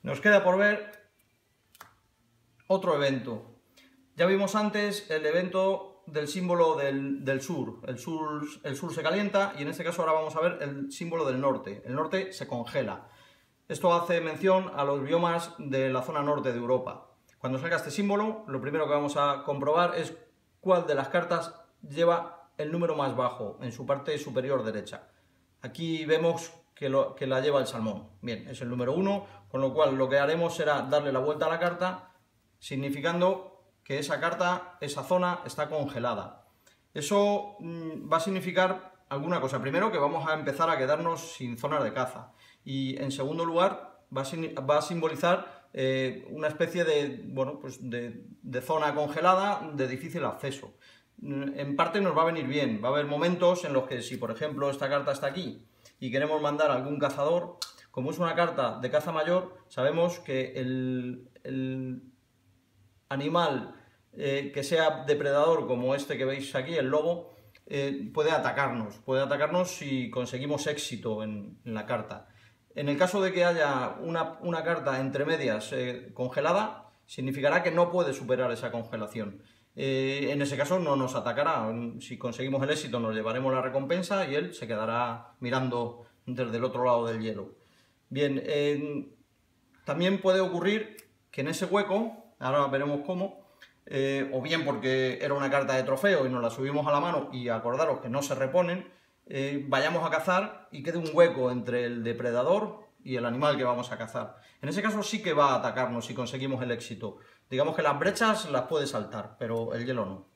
Nos queda por ver otro evento. Ya vimos antes el evento del símbolo del sur. El sur se calienta y en este caso ahora vamos a ver el símbolo del norte. El norte se congela. Esto hace mención a los biomas de la zona norte de Europa. Cuando salga este símbolo, lo primero que vamos a comprobar es cuál de las cartas lleva el número más bajo en su parte superior derecha. Aquí vemos que la lleva el salmón. Bien, es el número 1, con lo cual lo que haremos será darle la vuelta a la carta, significando que esa carta, esa zona, está congelada. Eso va a significar alguna cosa. Primero, que vamos a empezar a quedarnos sin zonas de caza. Y en segundo lugar, va a simbolizar una especie de, bueno, pues de zona congelada de difícil acceso. En parte nos va a venir bien. Va a haber momentos en los que, si por ejemplo esta carta está aquí y queremos mandar a algún cazador, como es una carta de caza mayor, sabemos que el animal que sea depredador, como este que veis aquí, el lobo, puede atacarnos si conseguimos éxito en la carta. En el caso de que haya una carta entre medias congelada, significará que no puede superar esa congelación. En ese caso no nos atacará. Si conseguimos el éxito nos llevaremos la recompensa y él se quedará mirando desde el otro lado del hielo. Bien, también puede ocurrir que en ese hueco, ahora veremos cómo, o bien porque era una carta de trofeo y nos la subimos a la mano y acordaros que no se reponen, vayamos a cazar y quede un hueco entre el depredador y el animal que vamos a cazar. En ese caso sí que va a atacarnos si conseguimos el éxito. Digamos que las brechas las puede saltar, pero el hielo no.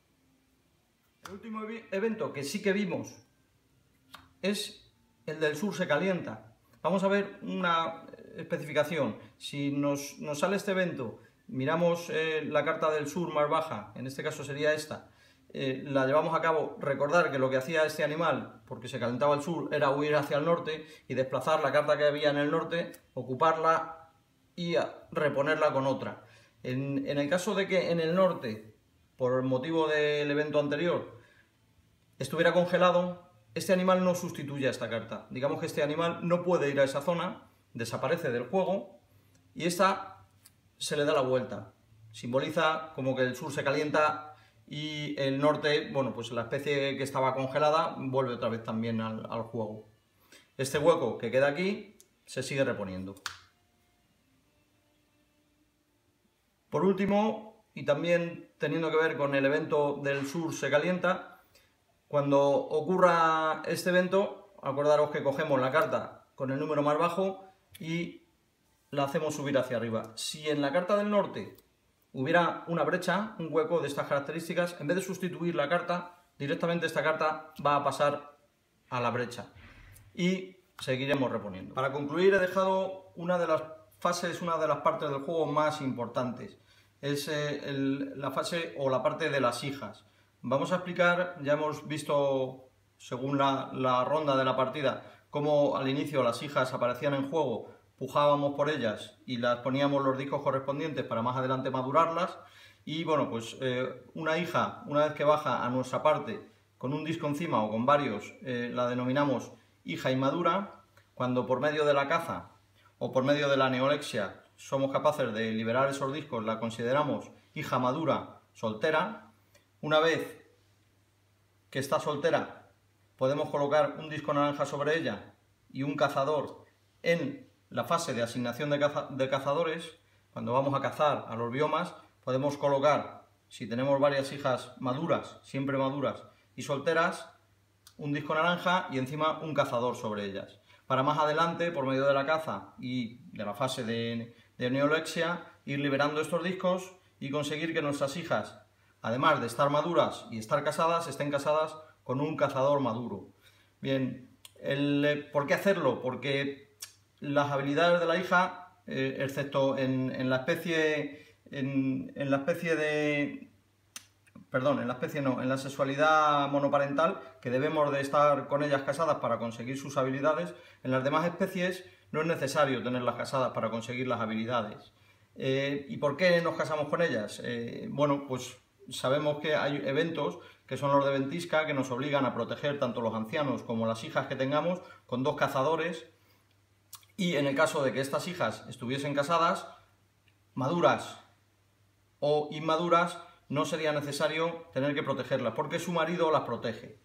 El último evento que sí que vimos es el del sur se calienta. Vamos a ver una especificación. Si nos sale este evento, miramos la carta del sur más baja, en este caso sería esta, la llevamos a cabo. Recordar que lo que hacía este animal, porque se calentaba el sur, era huir hacia el norte y desplazar la carta que había en el norte, ocuparla y reponerla con otra. En el caso de que en el norte, por el motivo del evento anterior, estuviera congelado, este animal no sustituye a esta carta. Digamos que este animal no puede ir a esa zona, desaparece del juego y esta se le da la vuelta. Simboliza como que el sur se calienta y el norte, bueno, pues la especie que estaba congelada vuelve otra vez también al juego. Este hueco que queda aquí se sigue reponiendo. Por último, y también teniendo que ver con el evento del sur se calienta, cuando ocurra este evento, acordaros que cogemos la carta con el número más bajo y la hacemos subir hacia arriba. Si en la carta del norte hubiera una brecha, un hueco de estas características, en vez de sustituir la carta, directamente esta carta va a pasar a la brecha y seguiremos reponiendo. Para concluir, he dejado una de las fases, una de las partes del juego más importantes. Es la fase o la parte de las hijas. Vamos a explicar, ya hemos visto según la ronda de la partida, cómo al inicio las hijas aparecían en juego, pujábamos por ellas y las poníamos los discos correspondientes para más adelante madurarlas. Y bueno, pues una hija, una vez que baja a nuestra parte con un disco encima o con varios, la denominamos hija inmadura. Cuando por medio de la caza o por medio de la neolexia somos capaces de liberar esos discos, la consideramos hija madura soltera. Una vez que está soltera, podemos colocar un disco naranja sobre ella y un cazador en la fase de asignación de cazadores. Cuando vamos a cazar a los biomas, podemos colocar, si tenemos varias hijas maduras, siempre maduras y solteras, un disco naranja y encima un cazador sobre ellas. Para más adelante, por medio de la caza y de la fase de neolexia, ir liberando estos discos y conseguir que nuestras hijas, además de estar maduras y estar casadas, estén casadas con un cazador maduro. Bien, ¿por qué hacerlo? Porque las habilidades de la hija, excepto en la sexualidad monoparental, que debemos de estar con ellas casadas para conseguir sus habilidades, en las demás especies no es necesario tenerlas casadas para conseguir las habilidades. ¿Y por qué nos casamos con ellas? Bueno, pues sabemos que hay eventos que son los de ventisca que nos obligan a proteger tanto los ancianos como las hijas que tengamos con dos cazadores Y en el caso de que estas hijas estuviesen casadas, maduras o inmaduras, no sería necesario tener que protegerlas, porque su marido las protege.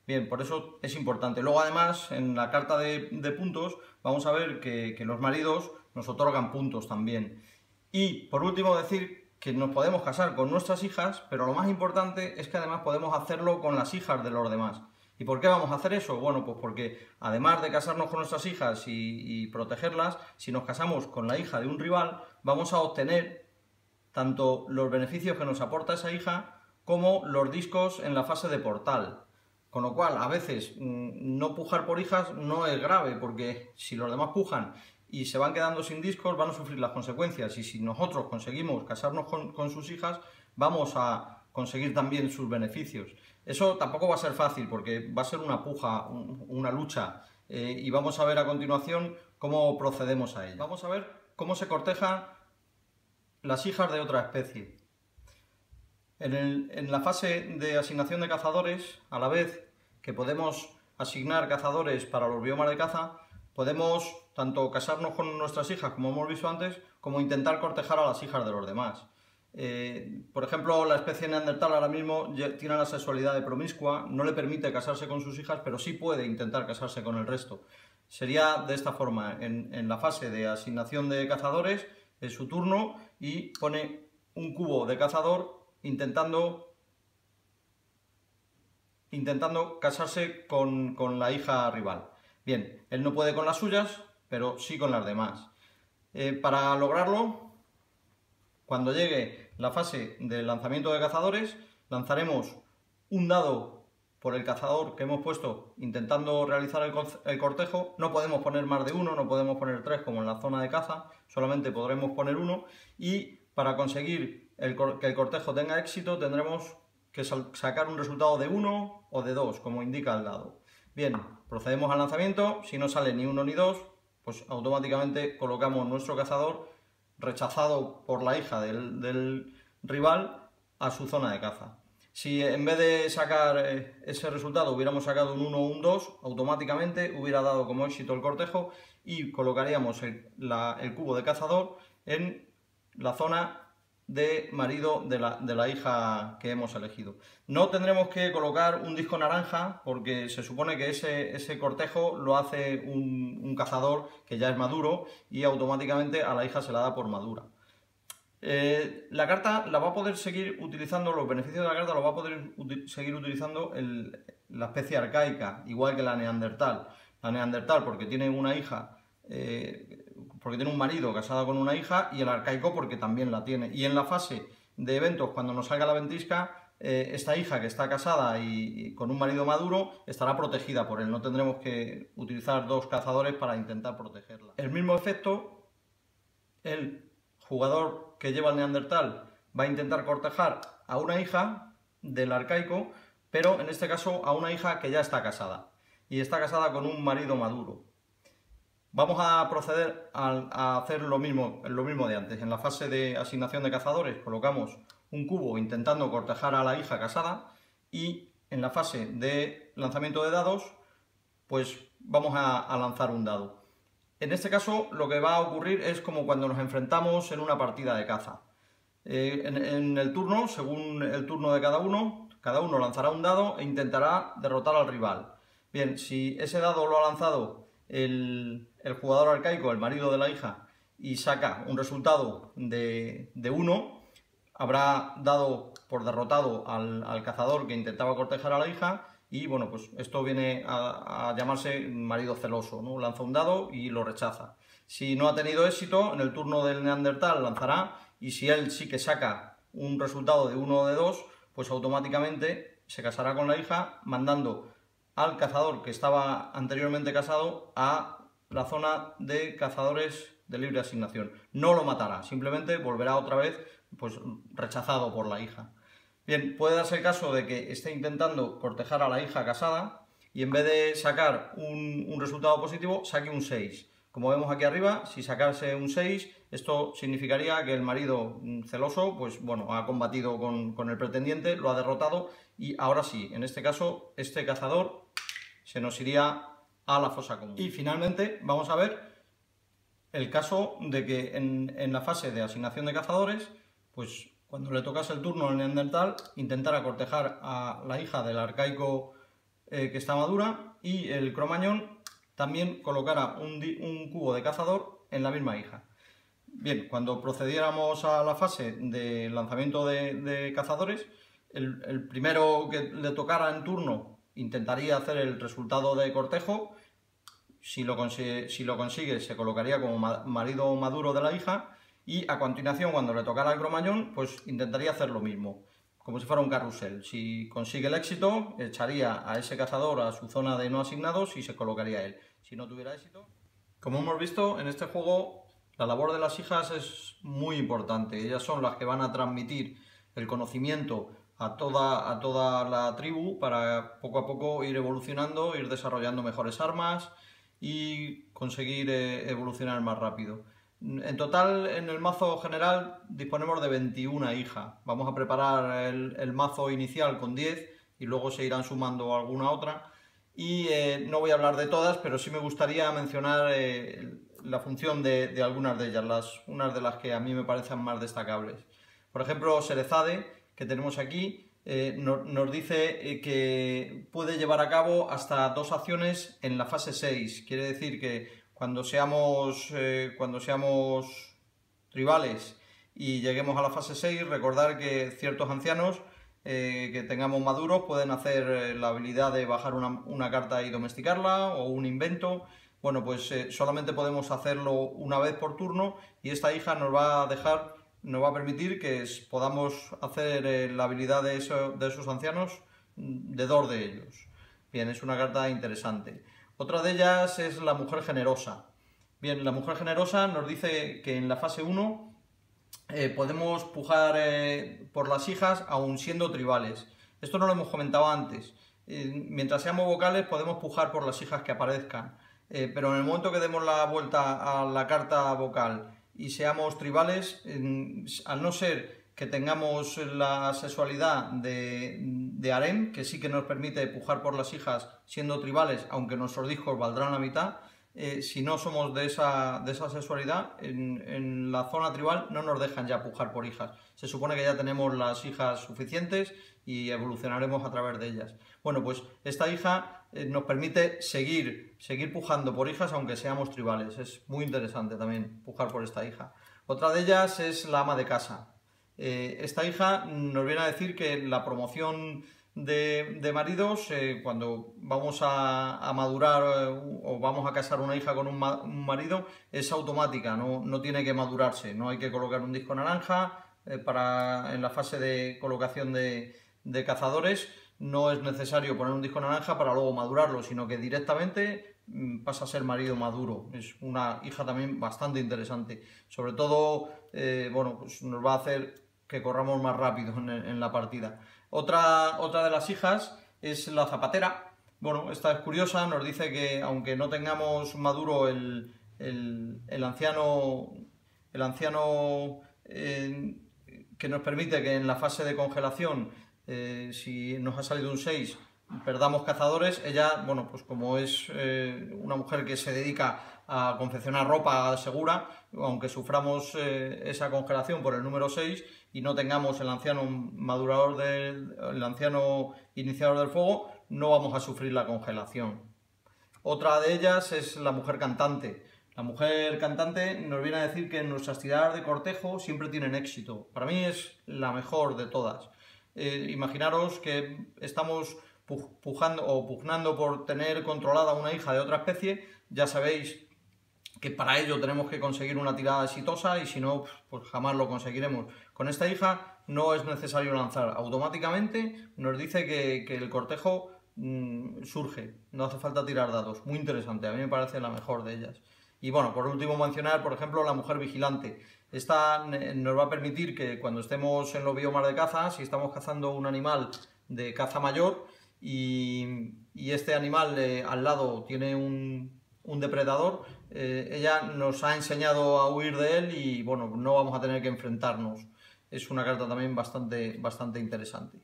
Bien, por eso es importante. Luego, además, en la carta de puntos, vamos a ver que los maridos nos otorgan puntos también. Y, por último, decir que nos podemos casar con nuestras hijas, pero lo más importante es que además podemos hacerlo con las hijas de los demás. ¿Y por qué vamos a hacer eso? Bueno, pues porque además de casarnos con nuestras hijas y protegerlas, si nos casamos con la hija de un rival, vamos a obtener tanto los beneficios que nos aporta esa hija como los discos en la fase de portal. Con lo cual, a veces, no pujar por hijas no es grave, porque si los demás pujan y se van quedando sin discos, van a sufrir las consecuencias. Y si nosotros conseguimos casarnos con sus hijas, vamos a conseguir también sus beneficios. Eso tampoco va a ser fácil, porque va a ser una puja, una lucha, y vamos a ver a continuación cómo procedemos a ello. Vamos a ver cómo se cortejan las hijas de otra especie. En la fase de asignación de cazadores, a la vez que podemos asignar cazadores para los biomas de caza, podemos tanto casarnos con nuestras hijas, como hemos visto antes, como intentar cortejar a las hijas de los demás. Por ejemplo, la especie neandertal ahora mismo tiene la sexualidad de promiscua, no le permite casarse con sus hijas, pero sí puede intentar casarse con el resto. Sería de esta forma: en la fase de asignación de cazadores, es su turno y pone un cubo de cazador intentando casarse con la hija rival. Bien, él no puede con las suyas, pero sí con las demás. Para lograrlo, cuando llegue la fase del lanzamiento de cazadores, lanzaremos un dado por el cazador que hemos puesto intentando realizar el cortejo. No podemos poner más de uno, no podemos poner 3 como en la zona de caza, solamente podremos poner 1, y para conseguir que el cortejo tenga éxito tendremos que sacar un resultado de 1 o de 2, como indica el dado. Bien, procedemos al lanzamiento. Si no sale ni 1 ni 2, pues automáticamente colocamos nuestro cazador, rechazado por la hija del rival, a su zona de caza. Si en vez de sacar ese resultado hubiéramos sacado un 1 o un 2, automáticamente hubiera dado como éxito el cortejo y colocaríamos el cubo de cazador en la zona de marido de la hija que hemos elegido. No tendremos que colocar un disco naranja, porque se supone que ese cortejo lo hace un cazador que ya es maduro y automáticamente a la hija se la da por madura. La carta la va a poder seguir utilizando, los beneficios de la carta los va a poder seguir utilizando la especie arcaica, igual que la neandertal. La neandertal porque tiene una hija, porque tiene un marido casado con una hija, y el arcaico porque también la tiene. Y en la fase de eventos, cuando nos salga la ventisca, esta hija que está casada y con un marido maduro estará protegida por él. No tendremos que utilizar 2 cazadores para intentar protegerla. El mismo efecto, el jugador que lleva el neandertal va a intentar cortejar a una hija del arcaico, pero en este caso a una hija que ya está casada, y está casada con un marido maduro. Vamos a proceder a hacer lo mismo de antes. En la fase de asignación de cazadores colocamos un cubo intentando cortejar a la hija casada, y en la fase de lanzamiento de dados, pues vamos a lanzar un dado. En este caso lo que va a ocurrir es como cuando nos enfrentamos en una partida de caza. En el turno, según el turno de cada uno lanzará un dado e intentará derrotar al rival. Bien, si ese dado lo ha lanzado el jugador arcaico, el marido de la hija, y saca un resultado de 1, habrá dado por derrotado al cazador que intentaba cortejar a la hija, y bueno, pues esto viene a llamarse marido celoso, ¿no? Lanza un dado y lo rechaza. Si no ha tenido éxito, en el turno del neandertal lanzará, y si él sí que saca un resultado de 1 o de 2, pues automáticamente se casará con la hija, mandando al cazador que estaba anteriormente casado a la zona de cazadores de libre asignación. No lo matará, simplemente volverá otra vez pues rechazado por la hija. Bien, puede darse el caso de que esté intentando cortejar a la hija casada y en vez de sacar un resultado positivo, saque un 6. Como vemos aquí arriba, si sacase un 6, esto significaría que el marido celoso, pues bueno, ha combatido con el pretendiente, lo ha derrotado, y ahora sí, en este caso, este cazador se nos iría a la fosa común. Y finalmente vamos a ver el caso de que en la fase de asignación de cazadores, pues cuando le tocase el turno al neandertal, intentara cortejar a la hija del arcaico que está madura, y el cromañón también colocara un cubo de cazador en la misma hija. Bien, cuando procediéramos a la fase de lanzamiento de cazadores, el primero que le tocara en turno intentaría hacer el resultado de cortejo. Si lo consigue, se colocaría como marido maduro de la hija, y a continuación, cuando le tocara al cromañón, pues intentaría hacer lo mismo, como si fuera un carrusel. Si consigue el éxito, echaría a ese cazador a su zona de no asignados y se colocaría él. Si no tuviera éxito... Como hemos visto, en este juego la labor de las hijas es muy importante. Ellas son las que van a transmitir el conocimiento a toda la tribu para poco a poco ir evolucionando, ir desarrollando mejores armas y conseguir evolucionar más rápido. En total, en el mazo general disponemos de 21 hijas. Vamos a preparar el mazo inicial con 10 y luego se irán sumando alguna otra. Y no voy a hablar de todas, pero sí me gustaría mencionar la función de algunas de ellas, unas de las que a mí me parecen más destacables. Por ejemplo, Serezade, que tenemos aquí, nos dice que puede llevar a cabo hasta 2 acciones en la fase 6. Quiere decir que cuando seamos tribales y lleguemos a la fase 6, recordar que ciertos ancianos que tengamos maduros pueden hacer la habilidad de bajar una carta y domesticarla, o un invento. Bueno, pues solamente podemos hacerlo una vez por turno, y esta hija nos va a permitir que podamos hacer la habilidad de esos ancianos, de 2 de ellos. Bien, es una carta interesante. Otra de ellas es la mujer generosa. Bien, la mujer generosa nos dice que en la fase 1 podemos pujar por las hijas aun siendo tribales. Esto no lo hemos comentado antes. Mientras seamos vocales podemos pujar por las hijas que aparezcan, pero en el momento que demos la vuelta a la carta vocal y seamos tribales, al no ser que tengamos la sexualidad de harem, que sí que nos permite pujar por las hijas siendo tribales, aunque nuestros discos valdrán la mitad, si no somos de esa sexualidad, en la zona tribal no nos dejan ya pujar por hijas. Se supone que ya tenemos las hijas suficientes y evolucionaremos a través de ellas. Bueno, pues esta hija nos permite seguir pujando por hijas aunque seamos tribales. Es muy interesante también pujar por esta hija. Otra de ellas es la ama de casa. Esta hija nos viene a decir que la promoción de maridos, cuando vamos a madurar o vamos a casar una hija con un marido, es automática, no tiene que madurarse, no hay que colocar un disco naranja en la fase de colocación de cazadores. No es necesario poner un disco naranja para luego madurarlo, sino que directamente pasa a ser marido maduro. Es una hija también bastante interesante. Sobre todo, bueno, pues nos va a hacer que corramos más rápido en la partida. Otra de las hijas es la zapatera. Bueno, esta es curiosa, nos dice que aunque no tengamos maduro el anciano que nos permite que en la fase de congelación, si nos ha salido un 6, perdamos cazadores, ella, bueno, pues como es una mujer que se dedica a confeccionar ropa segura, aunque suframos esa congelación por el número 6 y no tengamos el anciano iniciador del fuego, no vamos a sufrir la congelación. Otra de ellas es la mujer cantante. La mujer cantante nos viene a decir que nuestras tiradas de cortejo siempre tienen éxito. Para mí es la mejor de todas. Imaginaros que estamos pugnando por tener controlada una hija de otra especie. Ya sabéis que para ello tenemos que conseguir una tirada exitosa, y si no, pues jamás lo conseguiremos. Con esta hija no es necesario lanzar, automáticamente nos dice que el cortejo surge, no hace falta tirar dados. Muy interesante, a mí me parece la mejor de ellas. Y bueno, por último mencionar, por ejemplo, la mujer vigilante. Esta nos va a permitir que cuando estemos en los biomas de caza, si estamos cazando un animal de caza mayor y este animal al lado tiene un depredador, ella nos ha enseñado a huir de él y bueno, no vamos a tener que enfrentarnos. Es una carta también bastante interesante.